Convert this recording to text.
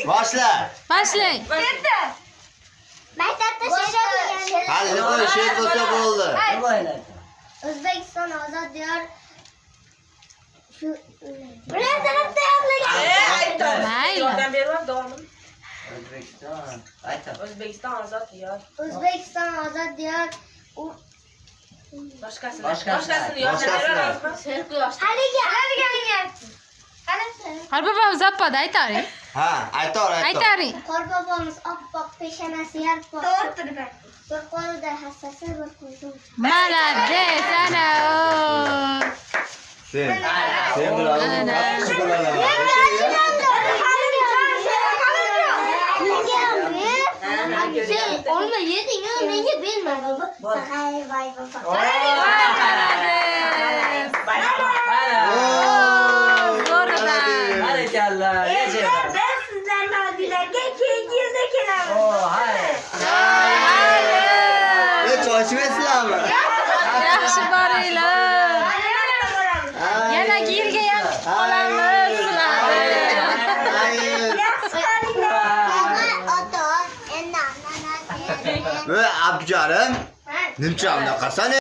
Başla. Başlayın. Maktabda she'r Hali qo'y, she'r bo'lsa bo'ldi. O'zbekiston ozod diyor. Shu bilan tarafda yo'qlagan. Mayli. Yordam beryapman davomini. O'zbekiston ozod diyor. O'zbekiston ozod diyor. Boshqasini Boshqasini. yordam beryapman. Haligi. Qorbobom zappada aytaring. Ha, aytor. Aytaring. Qorbobamiz oppoq, peshonasi yarpoq. Bir qo'lida hassasi, bir qo'lida. Malades, ana. Sen bilan qattiq bo'laman. Sen olma yeding, menga bermading. Hay vay baba. Ben sizlerle abilerge keyifle kelamiz. Choy ichmaysizlarmi? Yaxshi boringlar. Yana yilga ham qolamiz sizlarni. Abdujarim, nimcha unaqa qasam